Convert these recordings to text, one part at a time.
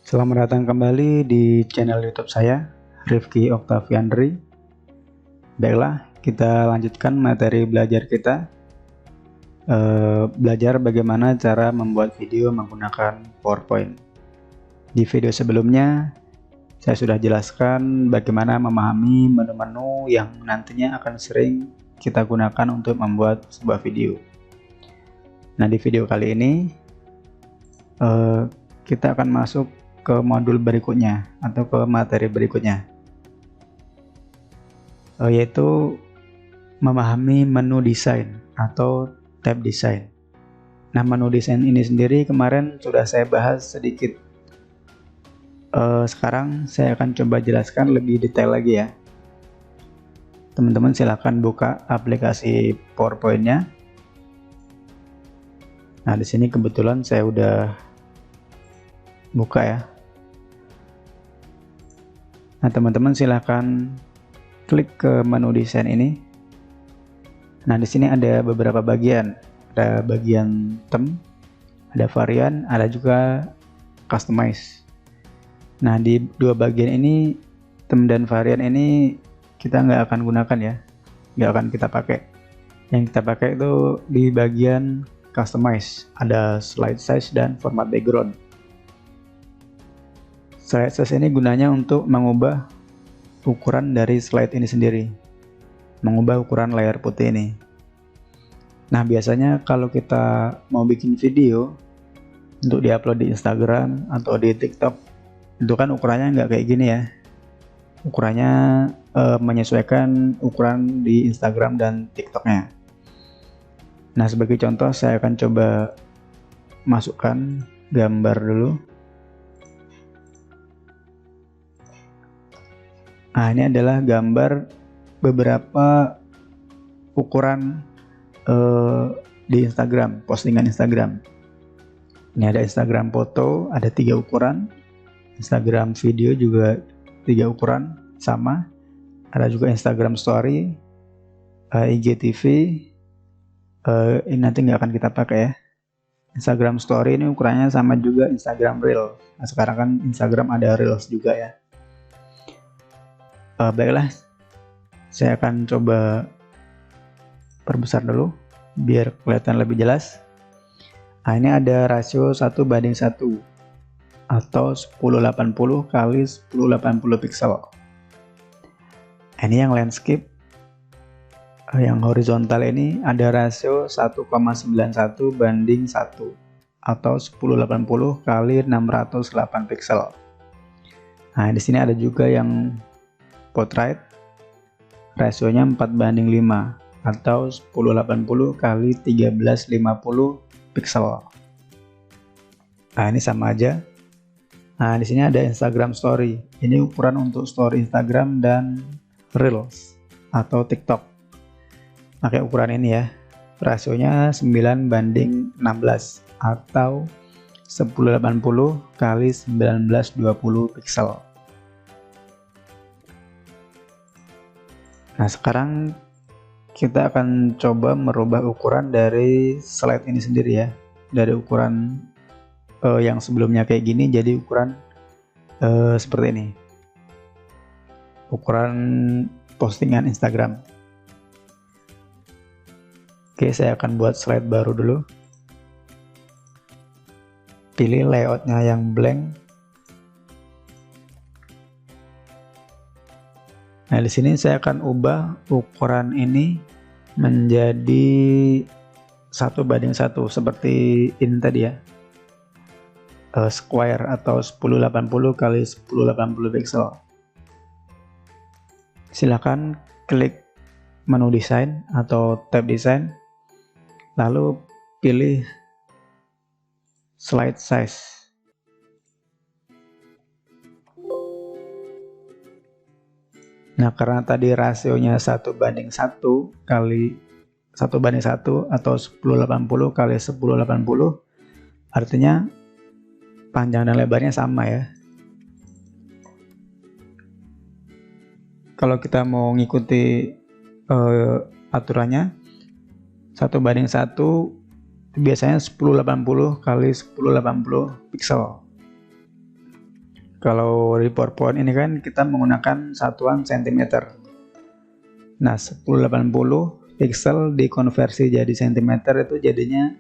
Selamat datang kembali di channel YouTube saya, Rifki Oktaviandri. Baiklah, kita lanjutkan materi belajar kita. Belajar bagaimana cara membuat video menggunakan PowerPoint. Di video sebelumnya, saya sudah jelaskan bagaimana memahami menu-menu yang nantinya akan sering kita gunakan untuk membuat sebuah video. Nah, di video kali ini kita akan masuk ke modul berikutnya atau ke materi berikutnya, yaitu memahami menu desain atau tab desain. Nah, menu desain ini sendiri kemarin sudah saya bahas sedikit. Sekarang saya akan coba jelaskan lebih detail lagi ya. Teman-teman silakan buka aplikasi PowerPoint-nya. Nah, di sini kebetulan saya udah buka ya. Nah, teman-teman silakan klik ke menu desain ini. Nah, di sini ada beberapa bagian. Ada bagian theme, ada varian, ada juga customize. Nah, di dua bagian ini, theme dan varian ini kita nggak akan gunakan ya, nggak akan kita pakai. Yang kita pakai itu di bagian customize, ada slide size dan format background. Slide size ini gunanya untuk mengubah ukuran dari slide ini sendiri, mengubah ukuran layar putih ini. Nah, biasanya kalau kita mau bikin video untuk diupload di Instagram atau di TikTok, itu kan ukurannya nggak kayak gini ya. Ukurannya menyesuaikan ukuran di Instagram dan TikToknya. Nah, sebagai contoh saya akan coba masukkan gambar dulu. Nah, ini adalah gambar beberapa ukuran di Instagram, postingan Instagram. Ini ada Instagram foto, ada 3 ukuran. Instagram video juga 3 ukuran sama. Ada juga Instagram story, IGTV. Ini nanti nggak akan kita pakai ya. Instagram story ini ukurannya sama juga Instagram reel. Nah, sekarang kan Instagram ada reels juga ya. Baiklah, saya akan coba perbesar dulu biar kelihatan lebih jelas. Nah, ini ada rasio 1:1 atau 1080 kali 1080 pixel. Ini yang landscape. Yang horizontal ini ada rasio 1,91:1 atau 1080 kali 608 pixel. Nah, di sini ada juga yang portrait, rasionya 4:5 atau 1080 kali 1350 pixel. Nah, ini sama aja. Nah, di sini ada Instagram story. Ini ukuran untuk story Instagram dan reels atau TikTok. Pakai ukuran ini ya. Rasionya 9:16 atau 1080 kali 1920 pixel. Nah, sekarang kita akan coba merubah ukuran dari slide ini sendiri ya. Dari ukuran yang sebelumnya kayak gini jadi ukuran seperti ini. Ukuran postingan Instagram. Oke, saya akan buat slide baru dulu. Pilih layoutnya yang blank. Nah, di sini saya akan ubah ukuran ini menjadi 1:1 seperti ini tadi ya. Square atau 1080 kali 1080 pixel. Silakan klik menu desain atau tab desain, lalu pilih slide size. Nah, karena tadi rasionya 1:1 kali 1:1 atau 1080 kali 1080, artinya panjang dan lebarnya sama ya. Kalau kita mau ngikuti aturannya 1:1 biasanya 1080 kali 1080 pixel. Kalau di PowerPoint ini kan kita menggunakan satuan cm. Nah, 1080 pixel dikonversi jadi cm itu jadinya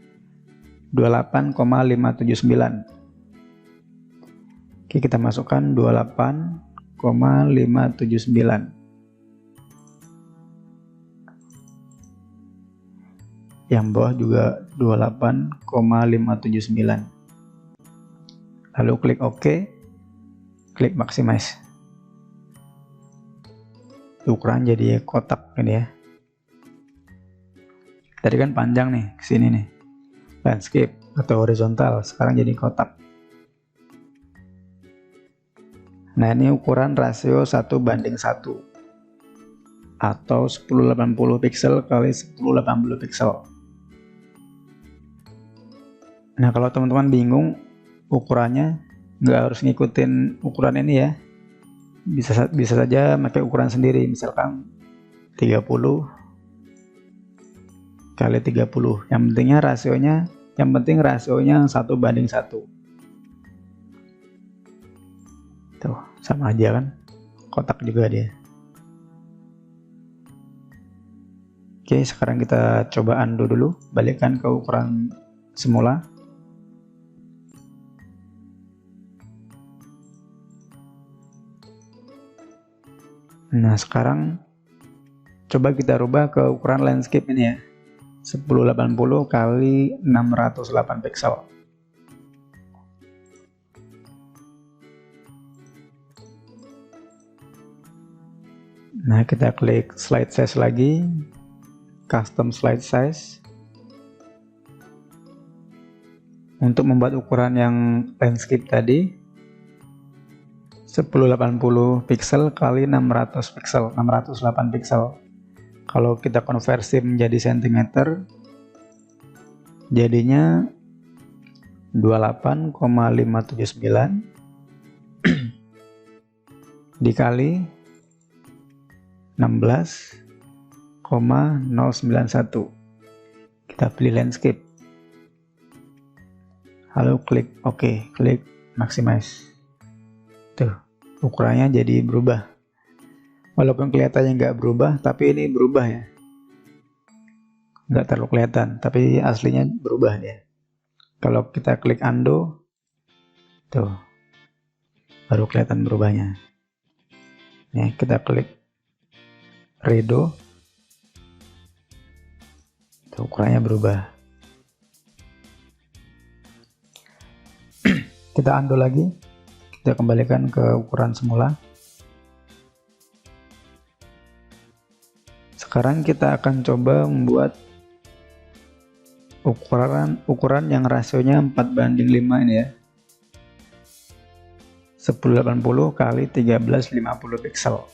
28,579. Oke, kita masukkan 28,579. Yang bawah juga 28,579. Lalu klik OK, klik maximize. Ukuran jadi kotak ini ya. Tadi kan panjang nih ke sini nih, landscape atau horizontal, sekarang jadi kotak. Nah, ini ukuran rasio 1:1 atau 1080 pixel kali 1080 pixel. Nah, kalau teman-teman bingung ukurannya, nggak harus ngikutin ukuran ini ya. Bisa saja pakai ukuran sendiri, misalkan 30 kali 30. Yang penting rasionya 1:1. Tuh, sama aja kan? Kotak juga dia. Oke, sekarang kita coba undo dulu, balikkan ke ukuran semula. Nah, sekarang coba kita rubah ke ukuran landscape ini ya, 1080 kali 608 pixel. Nah, kita klik slide size lagi, custom slide size. Untuk membuat ukuran yang landscape tadi, 1080 pixel kali 600 pixel, 608 pixel. Kalau kita konversi menjadi cm, jadinya 28,579 dikali 16,091. Kita pilih landscape. Lalu klik OK, klik maximize. Tuh, ukurannya jadi berubah. Walaupun kelihatannya nggak berubah, tapi ini berubah ya. Nggak terlalu kelihatan, tapi aslinya berubah dia. Kalau kita klik undo, tuh, baru kelihatan berubahnya. Nih, kita klik redo, tuh, ukurannya berubah. Kita undo lagi, kita kembalikan ke ukuran semula. Sekarang kita akan coba membuat ukuran yang rasionya 4:5 ini ya, 1080 kali 1350 pixel.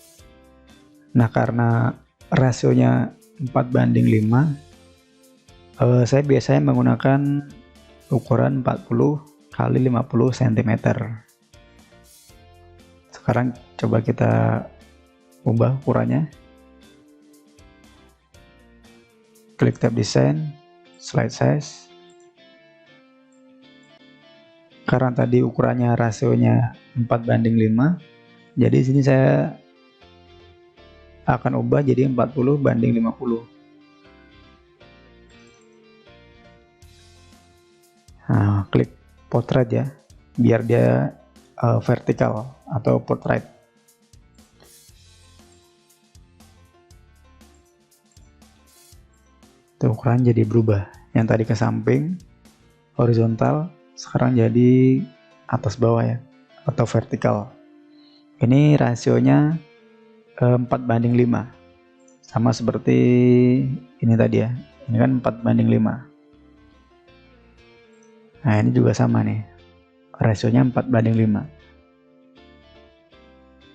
Nah, karena rasionya 4:5, saya biasanya menggunakan ukuran 40 kali 50 cm. Sekarang coba kita ubah ukurannya. Klik tab desain, slide size. Karena tadi ukurannya rasionya 4:5, jadi sini saya akan ubah jadi 40:50. Nah, klik portrait ya, biar dia vertikal atau portrait. Ukuran jadi berubah. Yang tadi ke samping horizontal, sekarang jadi atas bawah ya, atau vertikal. Ini rasionya 4:5, sama seperti ini tadi ya. Ini kan 4:5. Nah, ini juga sama nih, rasionya 4:5.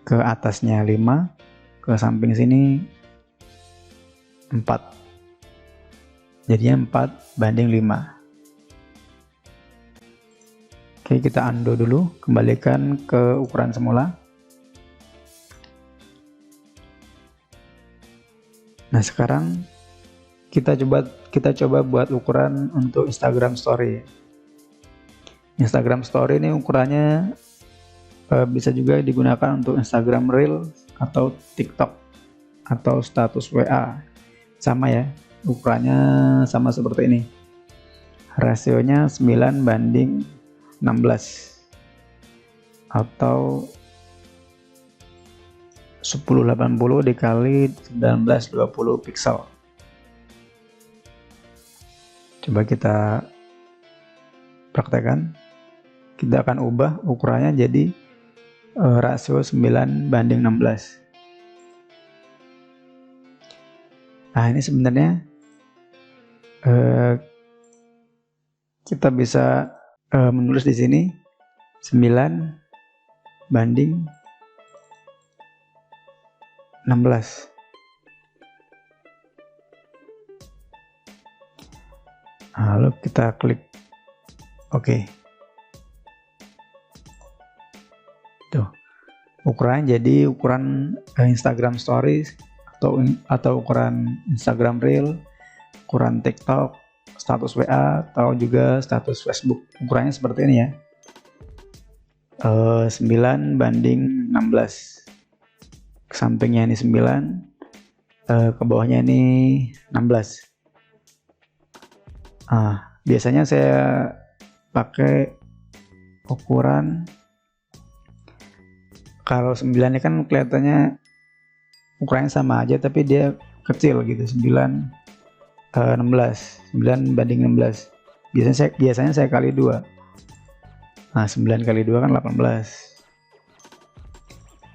Ke atasnya 5, ke samping sini 4. Jadinya 4:5. Oke, kita undo dulu, kembalikan ke ukuran semula. Nah, sekarang kita coba buat ukuran untuk Instagram Story. Instagram Story ini ukurannya Bisa juga digunakan untuk Instagram Reel atau TikTok atau status WA. Sama ya, ukurannya sama seperti ini. Rasionya 9:16 atau 1080 dikali 1920 pixel. Coba kita praktekkan. Kita akan ubah ukurannya jadi rasio 9:16. Nah, ini sebenarnya kita bisa menulis di sini 9:16. Lalu kita klik OK. Tuh, ukurannya jadi ukuran Instagram Stories atau ukuran Instagram Reel, ukuran TikTok, status WA, atau juga status Facebook. Ukurannya seperti ini ya. 9:16. Ke sampingnya ini 9, ke bawahnya ini 16. Biasanya saya pakai ukuran, kalau 9 ini kan kelihatannya ukurannya sama aja tapi dia kecil gitu, 9:16. Biasanya saya kali 2. Nah, 9 kali 2 kan 18.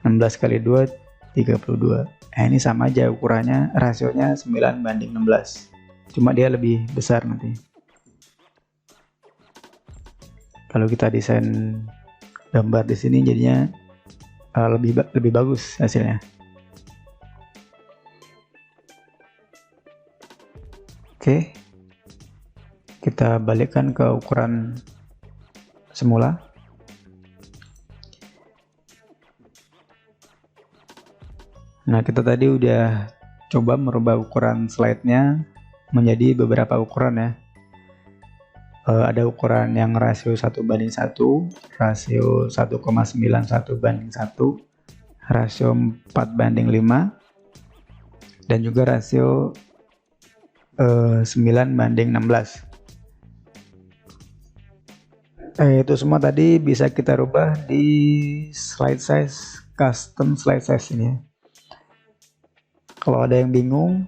16 kali 2 32. Nah, ini sama aja ukurannya, rasionya 9:16. Cuma dia lebih besar nanti. Kalau kita desain gambar di sini jadinya lebih bagus hasilnya. Oke. Kita balikkan ke ukuran semula. Nah, kita tadi udah coba merubah ukuran slide-nya menjadi beberapa ukuran ya. Ada ukuran yang rasio 1:1, rasio 1,91:1, rasio 4:5, dan juga rasio 9:16. Itu semua tadi bisa kita rubah di slide size, custom slide size ini ya. Kalau ada yang bingung,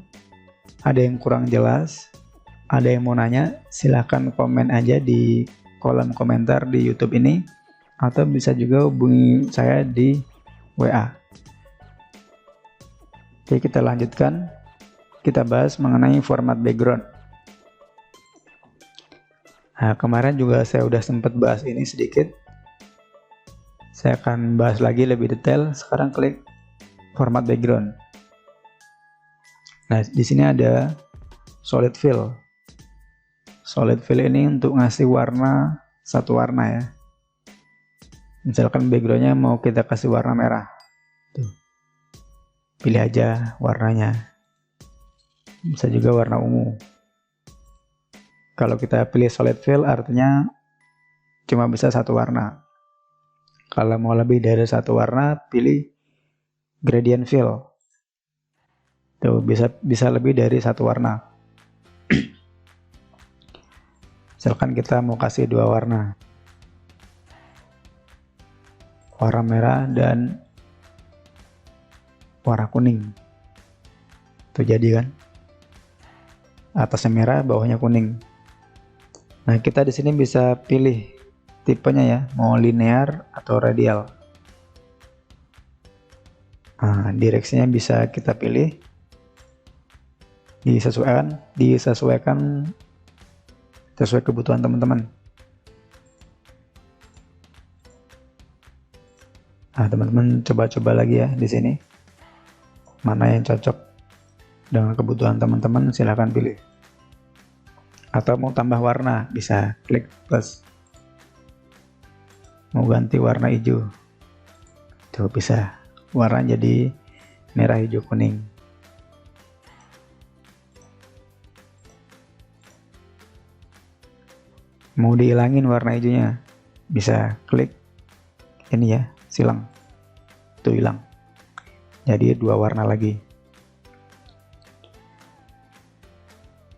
ada yang kurang jelas, ada yang mau nanya, silahkan komen aja di kolom komentar di YouTube ini, atau bisa juga hubungi saya di WA. Oke, kita lanjutkan. Kita bahas mengenai format background. Nah, kemarin juga saya udah sempat bahas ini sedikit. Saya akan bahas lagi lebih detail. Sekarang klik format background. Nah, di sini ada solid fill. Solid fill ini untuk ngasih warna satu warna ya. Misalkan backgroundnya mau kita kasih warna merah. Tuh. Pilih aja warnanya. Bisa juga warna ungu. Kalau kita pilih solid fill artinya cuma bisa satu warna. Kalau mau lebih dari satu warna, pilih gradient fill. Tuh, bisa lebih dari satu warna. Misalkan kita mau kasih dua warna. Warna merah dan warna kuning. Tuh jadi kan. Atasnya merah, bawahnya kuning. Nah, kita di sini bisa pilih tipenya ya, mau linear atau radial. Nah, direksinya bisa kita pilih, disesuaikan sesuai kebutuhan teman-teman. Nah, teman-teman coba-coba lagi ya di sini, mana yang cocok dengan kebutuhan teman-teman, silahkan pilih. Atau mau tambah warna, bisa klik plus. Mau ganti warna hijau, tuh bisa, warna jadi merah, hijau, kuning. Mau dihilangin warna hijaunya, bisa klik ini ya, silang, itu hilang. Jadi 2 warna lagi.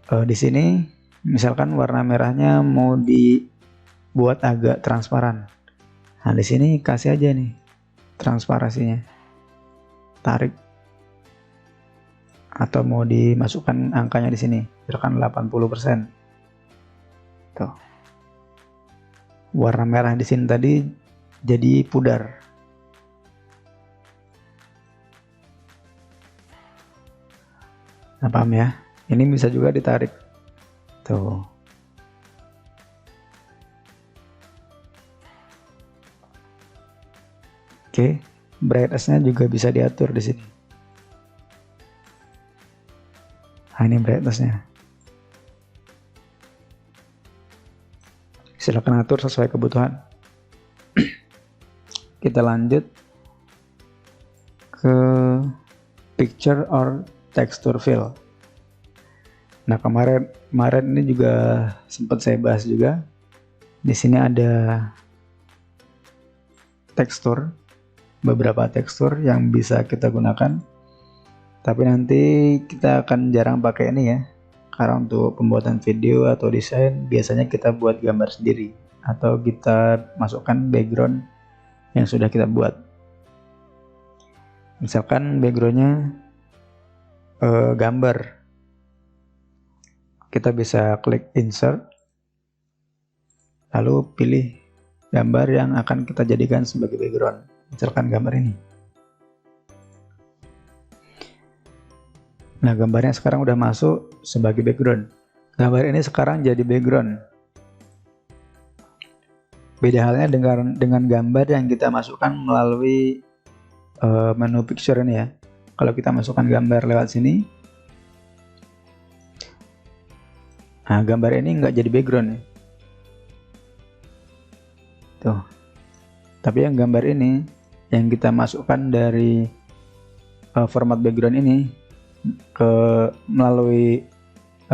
Di sini misalkan warna merahnya mau dibuat agak transparan. Nah, di sini kasih aja nih transparansinya, tarik, atau mau dimasukkan angkanya di sini, misalkan 80%. Tuh. Warna merah di sini tadi jadi pudar. Nah, paham ya? Ini bisa juga ditarik. Tuh. Oke, brightness-nya juga bisa diatur di sini. Nah, ini brightness-nya. Silakan atur sesuai kebutuhan. Kita lanjut ke picture or texture fill. Nah, kemarin ini juga sempat saya bahas juga. Di sini ada tekstur, beberapa tekstur yang bisa kita gunakan. Tapi nanti kita akan jarang pakai ini ya. Karena untuk pembuatan video atau desain biasanya kita buat gambar sendiri atau kita masukkan background yang sudah kita buat. Misalkan backgroundnya gambar, kita bisa klik insert, lalu pilih gambar yang akan kita jadikan sebagai background. Misalkan gambar ini. Nah, gambarnya sekarang udah masuk sebagai background. Gambar ini sekarang jadi background. Beda halnya dengan gambar yang kita masukkan melalui menu picture ini ya. Kalau kita masukkan gambar lewat sini, nah gambar ini nggak jadi background ya. Tuh. Tapi yang gambar ini yang kita masukkan dari format background ini ke melalui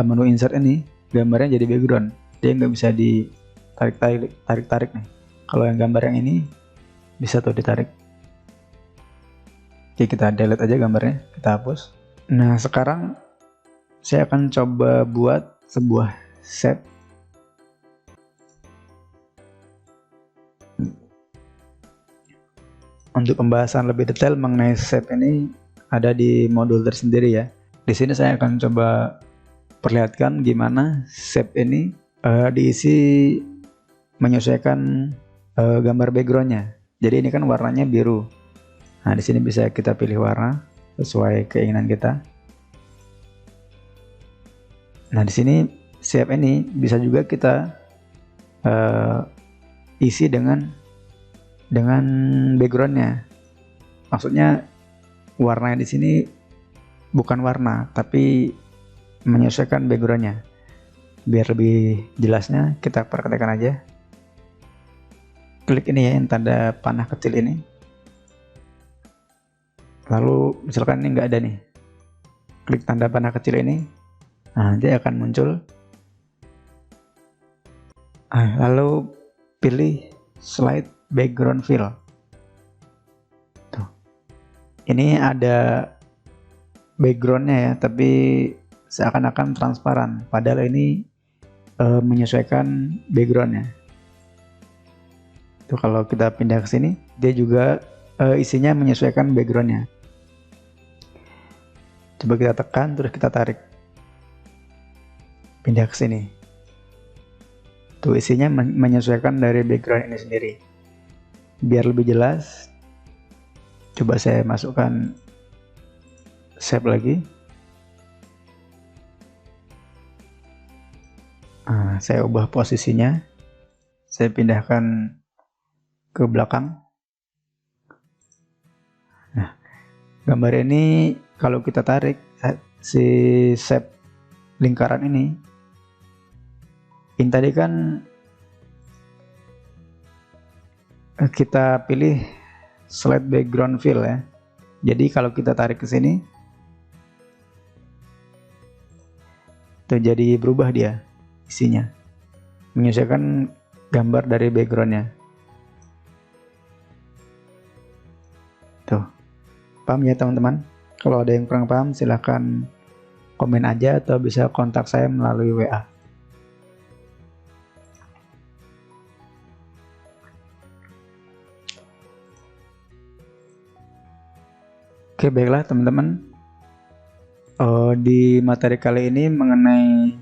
menu insert ini, gambarnya jadi background. Dia nggak bisa ditarik nih. Kalau yang gambar yang ini bisa tuh ditarik. Oke, kita delete aja gambarnya, kita hapus. Nah, sekarang saya akan coba buat sebuah shape. Untuk pembahasan lebih detail mengenai shape ini ada di modul tersendiri ya. Di sini saya akan coba perlihatkan gimana shape ini diisi menyesuaikan gambar backgroundnya. Jadi ini kan warnanya biru. Nah, di sini bisa kita pilih warna sesuai keinginan kita. Nah, di sini shape ini bisa juga kita isi dengan backgroundnya. Maksudnya warnanya di sini bukan warna, tapi menyesuaikan backgroundnya. Biar lebih jelasnya, kita praktekkan aja. Klik ini ya, yang tanda panah kecil ini. Lalu misalkan ini nggak ada nih, klik tanda panah kecil ini, nah dia akan muncul. Lalu pilih slide background fill. Tuh. Ini ada backgroundnya ya, tapi seakan-akan transparan, padahal ini menyesuaikan backgroundnya. Tuh, kalau kita pindah ke sini, dia juga isinya menyesuaikan backgroundnya. Coba kita tekan, terus kita tarik, pindah ke sini. Tuh, isinya menyesuaikan dari background ini sendiri. Biar lebih jelas, coba saya masukkan shape lagi. Saya ubah posisinya, saya pindahkan ke belakang. Nah, gambar ini kalau kita tarik si shape lingkaran ini tadi kan kita pilih slide background fill ya. Jadi kalau kita tarik ke sini, tuh jadi berubah dia isinya, menyesuaikan gambar dari backgroundnya. Paham ya teman-teman? Kalau ada yang kurang paham silahkan komen aja atau bisa kontak saya melalui WA. Oke, baiklah teman-teman. Di materi kali ini mengenai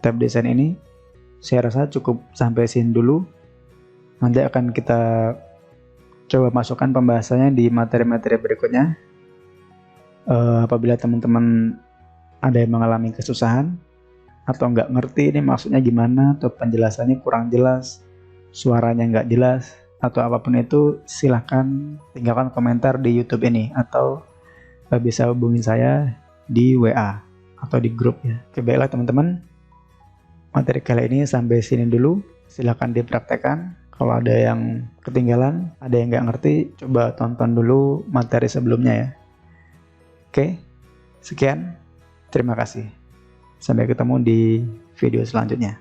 tab desain ini, saya rasa cukup sampai sini dulu. Nanti akan kita coba masukkan pembahasannya di materi-materi berikutnya. Apabila teman-teman ada yang mengalami kesusahan atau nggak ngerti ini maksudnya gimana, atau penjelasannya kurang jelas, suaranya nggak jelas, atau apapun itu, silahkan tinggalkan komentar di YouTube ini atau bisa hubungi saya di WA atau di grup ya. Oke, baiklah teman-teman, materi kali ini sampai sini dulu. Silahkan dipraktekkan. Kalau ada yang ketinggalan, ada yang nggak ngerti, coba tonton dulu materi sebelumnya ya. Oke, sekian. Terima kasih. Sampai ketemu di video selanjutnya.